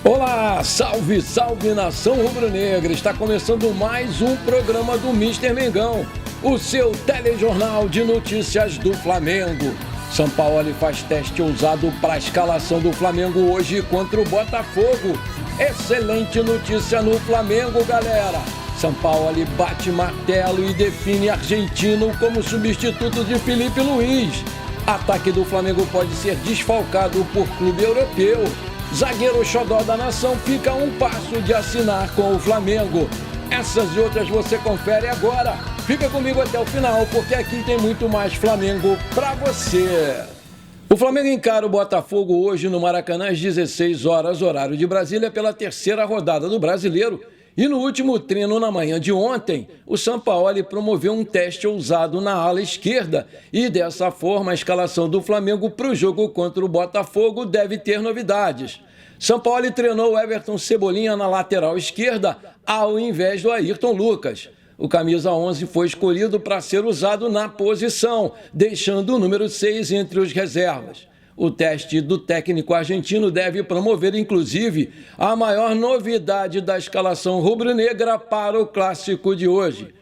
Olá, salve, salve nação rubro-negra, está começando mais um programa do Mister Mengão, o seu telejornal de notícias do Flamengo. Sampaoli faz teste ousado para a escalação do Flamengo hoje contra o Botafogo. Excelente notícia no Flamengo, galera. Sampaoli bate martelo e define argentino como substituto de Felipe Luiz. Ataque do Flamengo pode ser desfalcado por clube europeu. Zagueiro xodó da nação fica a um passo de assinar com o Flamengo. Essas e outras você confere agora. Fica comigo até o final, porque aqui tem muito mais Flamengo pra você. O Flamengo encara o Botafogo hoje no Maracanã às 16 horas, horário de Brasília, pela terceira rodada do Brasileiro. E no último treino na manhã de ontem, o Sampaoli promoveu um teste ousado na ala esquerda e dessa forma a escalação do Flamengo para o jogo contra o Botafogo deve ter novidades. Sampaoli treinou o Everton Cebolinha na lateral esquerda ao invés do Ayrton Lucas. O camisa 11 foi escolhido para ser usado na posição, deixando o número 6 entre os reservas. O teste do técnico argentino deve promover, inclusive, a maior novidade da escalação rubro-negra para o clássico de hoje.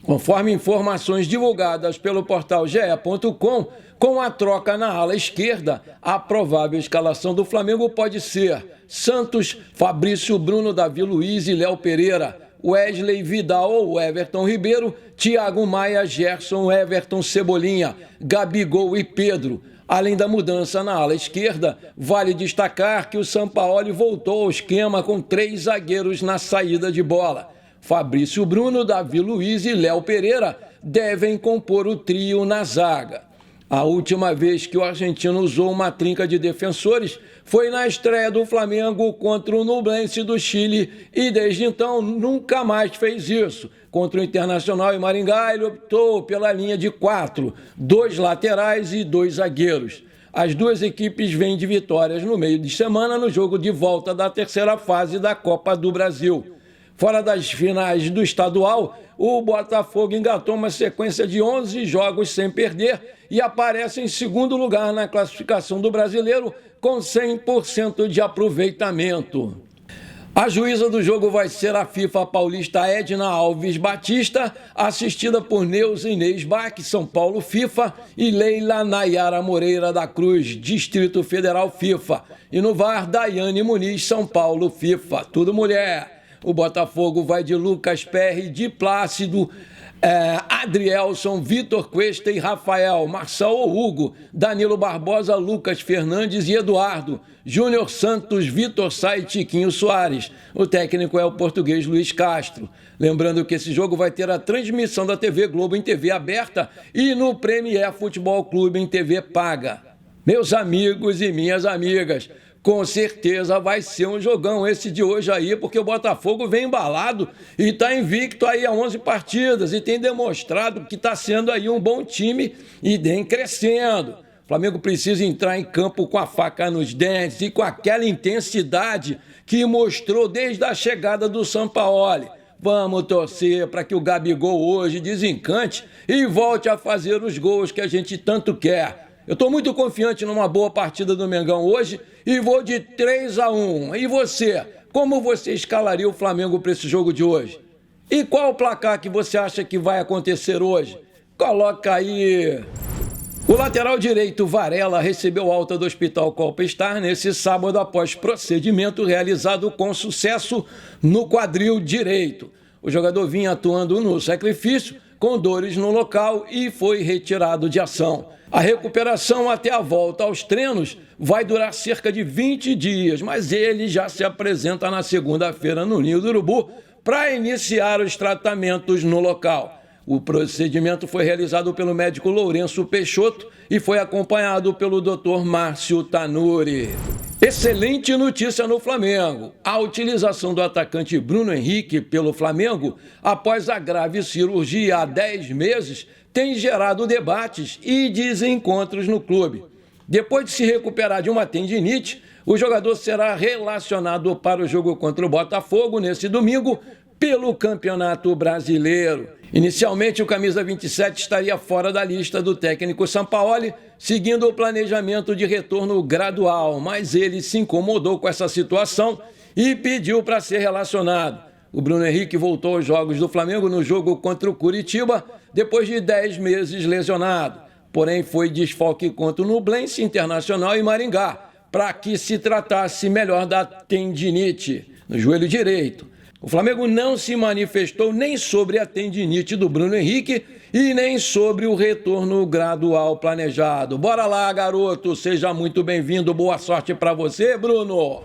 Conforme informações divulgadas pelo portal ge.com, com a troca na ala esquerda, a provável escalação do Flamengo pode ser Santos, Fabrício, Bruno, Davi Luiz e Léo Pereira, Wesley, Vidal ou Everton Ribeiro, Thiago Maia, Gerson, Everton, Cebolinha, Gabigol e Pedro. Além da mudança na ala esquerda, vale destacar que o Sampaoli voltou ao esquema com 3 zagueiros na saída de bola. Fabrício Bruno, Davi Luiz e Léo Pereira devem compor o trio na zaga. A última vez que o argentino usou uma trinca de defensores foi na estreia do Flamengo contra o Nublense do Chile e desde então nunca mais fez isso. Contra o Internacional e Maringá, ele optou pela linha de 4, 2 laterais e 2 zagueiros. As duas equipes vêm de vitórias no meio de semana no jogo de volta da terceira fase da Copa do Brasil. Fora das finais do estadual, o Botafogo engatou uma sequência de 11 jogos sem perder e aparece em segundo lugar na classificação do Brasileiro com 100% de aproveitamento. A juíza do jogo vai ser a FIFA paulista Edna Alves Batista, assistida por Neuza Inês Bach, São Paulo FIFA, e Leila Nayara Moreira da Cruz, Distrito Federal FIFA. E no VAR, Daiane Muniz, São Paulo FIFA. Tudo mulher. O Botafogo vai de Lucas Perry, de Plácido, Adrielson, Vitor Cuesta e Rafael, Marçal ou Hugo, Danilo Barbosa, Lucas Fernandes e Eduardo, Júnior Santos, Vitor Sá e Tiquinho Soares. O técnico é o português Luiz Castro. Lembrando que esse jogo vai ter a transmissão da TV Globo em TV aberta e no Premier Futebol Clube em TV paga. Meus amigos e minhas amigas, com certeza vai ser um jogão esse de hoje aí, porque o Botafogo vem embalado e está invicto aí a 11 partidas e tem demonstrado que está sendo aí um bom time e vem crescendo. O Flamengo precisa entrar em campo com a faca nos dentes e com aquela intensidade que mostrou desde a chegada do Sampaoli. Vamos torcer para que o Gabigol hoje desencante e volte a fazer os gols que a gente tanto quer. Eu estou muito confiante numa boa partida do Mengão hoje e vou de 3-1. E você? Como você escalaria o Flamengo para esse jogo de hoje? E qual o placar que você acha que vai acontecer hoje? Coloca aí. O lateral direito Varela recebeu alta do Hospital Colpestar nesse sábado após procedimento realizado com sucesso no quadril direito. O jogador vinha atuando no sacrifício com dores no local e foi retirado de ação. A recuperação até a volta aos treinos vai durar cerca de 20 dias, mas ele já se apresenta na segunda-feira no Ninho do Urubu para iniciar os tratamentos no local. O procedimento foi realizado pelo médico Lourenço Peixoto e foi acompanhado pelo Dr. Márcio Tanuri. Excelente notícia no Flamengo. A utilização do atacante Bruno Henrique pelo Flamengo após a grave cirurgia há 10 meses tem gerado debates e desencontros no clube. Depois de se recuperar de uma tendinite, o jogador será relacionado para o jogo contra o Botafogo nesse domingo pelo Campeonato Brasileiro. Inicialmente, o camisa 27 estaria fora da lista do técnico Sampaoli, seguindo o planejamento de retorno gradual, mas ele se incomodou com essa situação e pediu para ser relacionado. O Bruno Henrique voltou aos jogos do Flamengo no jogo contra o Curitiba, depois de 10 meses lesionado. Porém, foi desfalque contra o Nublense, Internacional e Maringá, para que se tratasse melhor da tendinite no joelho direito. O Flamengo não se manifestou nem sobre a tendinite do Bruno Henrique e nem sobre o retorno gradual planejado. Bora lá, garoto, seja muito bem-vindo, boa sorte para você, Bruno!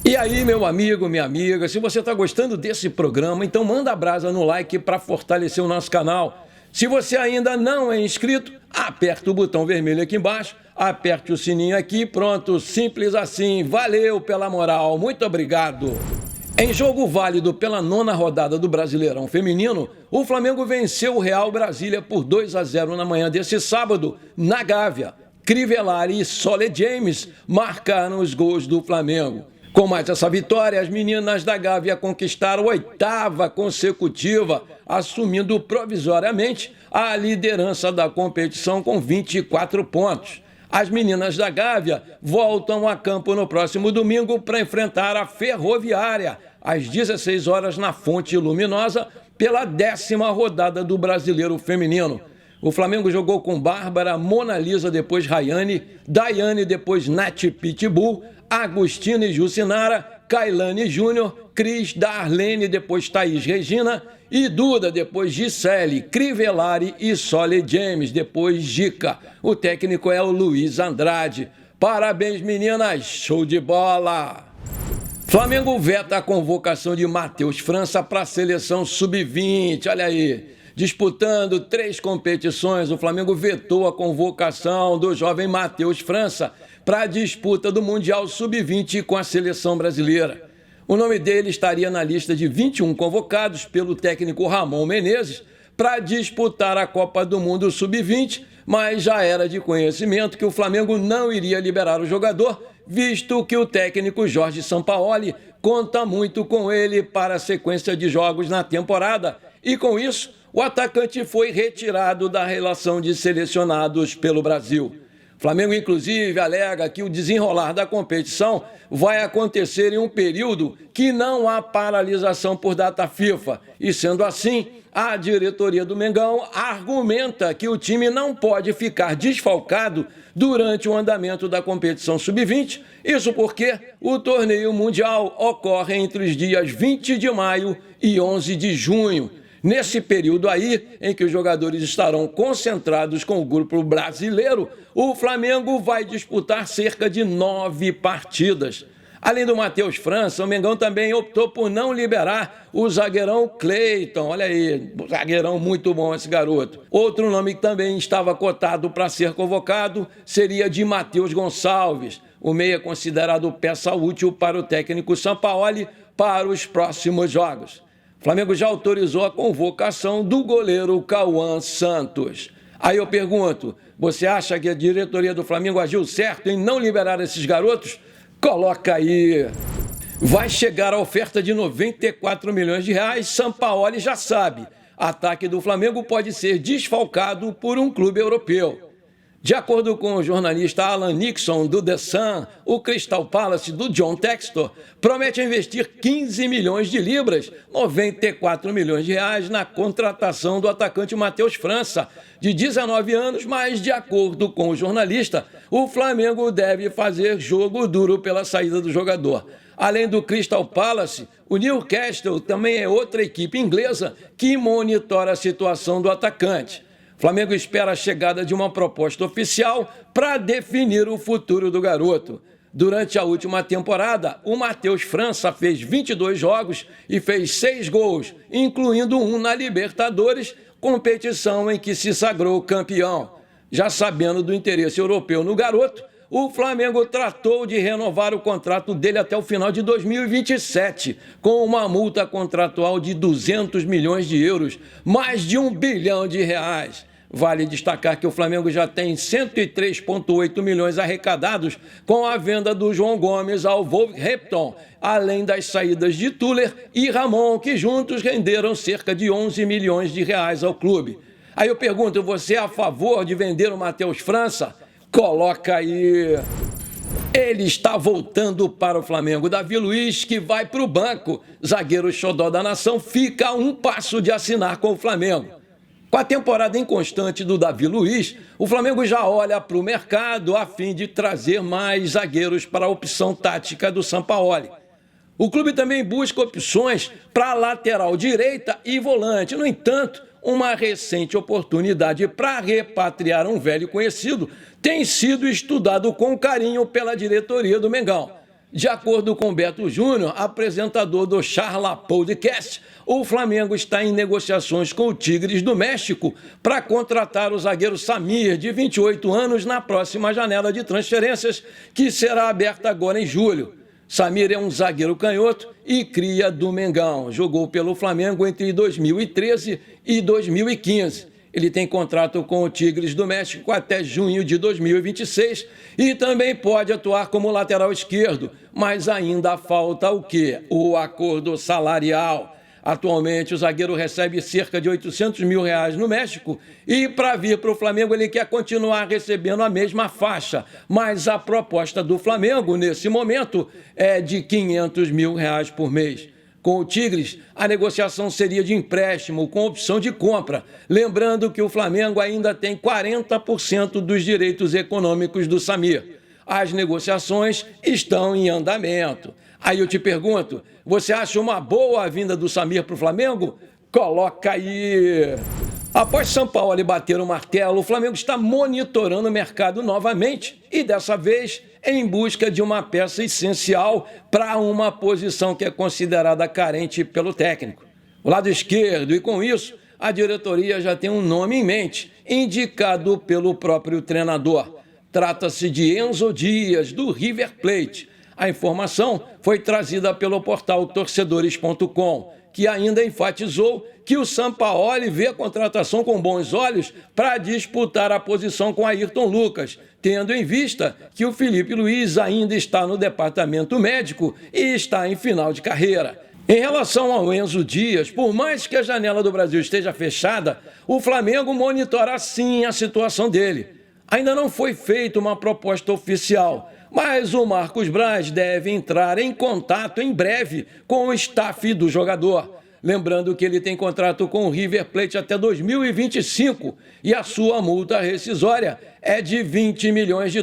E aí, meu amigo, minha amiga, se você está gostando desse programa, então manda brasa no like para fortalecer o nosso canal. Se você ainda não é inscrito, aperta o botão vermelho aqui embaixo, aperte o sininho aqui, pronto, simples assim. Valeu pela moral, muito obrigado. Em jogo válido pela 9ª rodada do Brasileirão Feminino, o Flamengo venceu o Real Brasília por 2-0 na manhã desse sábado, na Gávea. Crivellari e Sole James marcaram os gols do Flamengo. Com mais essa vitória, as meninas da Gávea conquistaram a 8ª consecutiva, assumindo provisoriamente a liderança da competição com 24 pontos. As meninas da Gávea voltam a campo no próximo domingo para enfrentar a Ferroviária, às 16 horas na Fonte Luminosa, pela 10ª rodada do Brasileiro Feminino. O Flamengo jogou com Bárbara, Mona Lisa, depois Rayane, Daiane, depois Nath Pitbull, Agostina e Jucinara, Kailane Júnior, Cris, Darlene, depois Thaís Regina e Duda, depois Gisele, Crivellari e Sole James, depois Gica. O técnico é o Luiz Andrade. Parabéns, meninas, show de bola! Flamengo veta a convocação de Matheus França para a seleção sub-20, olha aí. Disputando 3 competições, o Flamengo vetou a convocação do jovem Matheus França para a disputa do Mundial Sub-20 com a seleção brasileira. O nome dele estaria na lista de 21 convocados pelo técnico Ramon Menezes para disputar a Copa do Mundo Sub-20, mas já era de conhecimento que o Flamengo não iria liberar o jogador, visto que o técnico Jorge Sampaoli conta muito com ele para a sequência de jogos na temporada e, com isso, o atacante foi retirado da relação de selecionados pelo Brasil. O Flamengo, inclusive, alega que o desenrolar da competição vai acontecer em um período que não há paralisação por data FIFA. E, sendo assim, a diretoria do Mengão argumenta que o time não pode ficar desfalcado durante o andamento da competição sub-20, isso porque o torneio mundial ocorre entre os dias 20 de maio e 11 de junho. Nesse período aí, em que os jogadores estarão concentrados com o grupo brasileiro, o Flamengo vai disputar cerca de 9 partidas. Além do Matheus França, o Mengão também optou por não liberar o zagueirão Cleiton. Olha aí, zagueirão muito bom esse garoto. Outro nome que também estava cotado para ser convocado seria de Matheus Gonçalves, o meia considerado peça útil para o técnico Sampaoli para os próximos jogos. O Flamengo já autorizou a convocação do goleiro Cauã Santos. Aí eu pergunto, você acha que a diretoria do Flamengo agiu certo em não liberar esses garotos? Coloca aí. Vai chegar a oferta de 94 milhões de reais, Sampaoli já sabe. Ataque do Flamengo pode ser desfalcado por um clube europeu. De acordo com o jornalista Alan Nixon, do The Sun, o Crystal Palace do John Textor promete investir 15 milhões de libras, 94 milhões de reais, na contratação do atacante Matheus França, de 19 anos, mas, de acordo com o jornalista, o Flamengo deve fazer jogo duro pela saída do jogador. Além do Crystal Palace, o Newcastle também é outra equipe inglesa que monitora a situação do atacante. O Flamengo espera a chegada de uma proposta oficial para definir o futuro do garoto. Durante a última temporada, o Matheus França fez 22 jogos e fez 6 gols, incluindo um na Libertadores, competição em que se sagrou campeão. Já sabendo do interesse europeu no garoto, o Flamengo tratou de renovar o contrato dele até o final de 2027, com uma multa contratual de 200 milhões de euros, mais de R$1 bilhão. Vale destacar que o Flamengo já tem 103,8 milhões arrecadados com a venda do João Gomes ao Wolverhampton, além das saídas de Tuller e Ramon, que juntos renderam cerca de 11 milhões de reais ao clube. Aí eu pergunto, você é a favor de vender o Matheus França? Coloca aí. Ele está voltando para o Flamengo. Davi Luiz, que vai para o banco. Zagueiro xodó da nação, fica a um passo de assinar com o Flamengo. Com a temporada inconstante do Davi Luiz, o Flamengo já olha para o mercado a fim de trazer mais zagueiros para a opção tática do Sampaoli. O clube também busca opções para a lateral direita e volante. No entanto, uma recente oportunidade para repatriar um velho conhecido tem sido estudado com carinho pela diretoria do Mengão. De acordo com Beto Júnior, apresentador do Charla Podcast, o Flamengo está em negociações com o Tigres do México para contratar o zagueiro Samir, de 28 anos, na próxima janela de transferências, que será aberta agora em julho. Samir é um zagueiro canhoto e cria do Mengão. Jogou pelo Flamengo entre 2013 e 2015. Ele tem contrato com o Tigres do México até junho de 2026 e também pode atuar como lateral esquerdo, mas ainda falta o quê? O acordo salarial. Atualmente, o zagueiro recebe cerca de R$800 mil no México e, para vir para o Flamengo, ele quer continuar recebendo a mesma faixa. Mas a proposta do Flamengo, nesse momento, é de R$500 mil por mês. Com o Tigres, a negociação seria de empréstimo com opção de compra. Lembrando que o Flamengo ainda tem 40% dos direitos econômicos do Samir. As negociações estão em andamento. Aí eu te pergunto, você acha uma boa a vinda do Samir para o Flamengo? Coloca aí! Após Sampaoli bater o martelo, o Flamengo está monitorando o mercado novamente e, dessa vez, em busca de uma peça essencial para uma posição que é considerada carente pelo técnico. O lado esquerdo, e com isso, a diretoria já tem um nome em mente, indicado pelo próprio treinador. Trata-se de Enzo Dias, do River Plate. A informação foi trazida pelo portal torcedores.com, que ainda enfatizou que o Sampaoli vê a contratação com bons olhos para disputar a posição com Ayrton Lucas, tendo em vista que o Felipe Luiz ainda está no departamento médico e está em final de carreira. Em relação ao Enzo Dias, por mais que a janela do Brasil esteja fechada, o Flamengo monitora sim a situação dele. Ainda não foi feita uma proposta oficial, mas o Marcos Braz deve entrar em contato em breve com o staff do jogador. Lembrando que ele tem contrato com o River Plate até 2025 e a sua multa rescisória é de $20 milhões,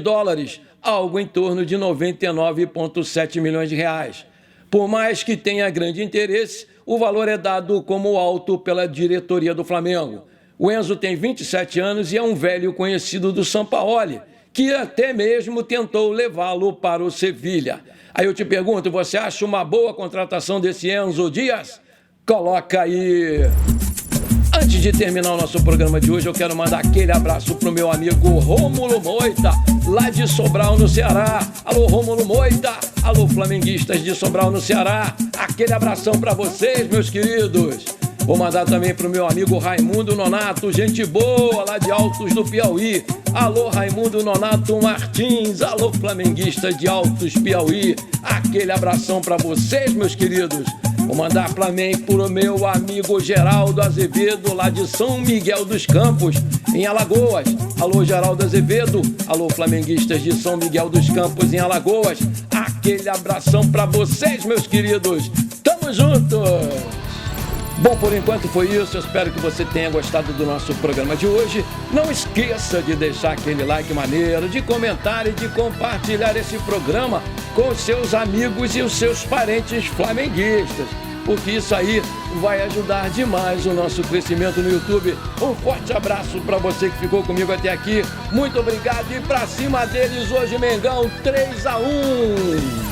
algo em torno de 99,7 milhões de reais. Por mais que tenha grande interesse, o valor é dado como alto pela diretoria do Flamengo. O Enzo tem 27 anos e é um velho conhecido do Sampaoli, que até mesmo tentou levá-lo para o Sevilha. Aí eu te pergunto, você acha uma boa contratação desse Enzo Dias? Coloca aí! Antes de terminar o nosso programa de hoje, eu quero mandar aquele abraço pro meu amigo Rômulo Moita, lá de Sobral, no Ceará. Alô, Rômulo Moita! Alô, flamenguistas de Sobral, no Ceará! Aquele abração para vocês, meus queridos! Vou mandar também pro meu amigo Raimundo Nonato, gente boa, lá de Altos do Piauí. Alô, Raimundo Nonato Martins, alô, flamenguistas de Altos Piauí. Aquele abração para vocês, meus queridos. Vou mandar também pro meu amigo Geraldo Azevedo, lá de São Miguel dos Campos, em Alagoas. Alô, Geraldo Azevedo, alô, flamenguistas de São Miguel dos Campos, em Alagoas. Aquele abração para vocês, meus queridos. Tamo junto! Bom, por enquanto foi isso. Eu espero que você tenha gostado do nosso programa de hoje. Não esqueça de deixar aquele like maneiro, de comentar e de compartilhar esse programa com os seus amigos e os seus parentes flamenguistas, porque isso aí vai ajudar demais o nosso crescimento no YouTube. Um forte abraço para você que ficou comigo até aqui. Muito obrigado e pra cima deles hoje, Mengão, 3-1.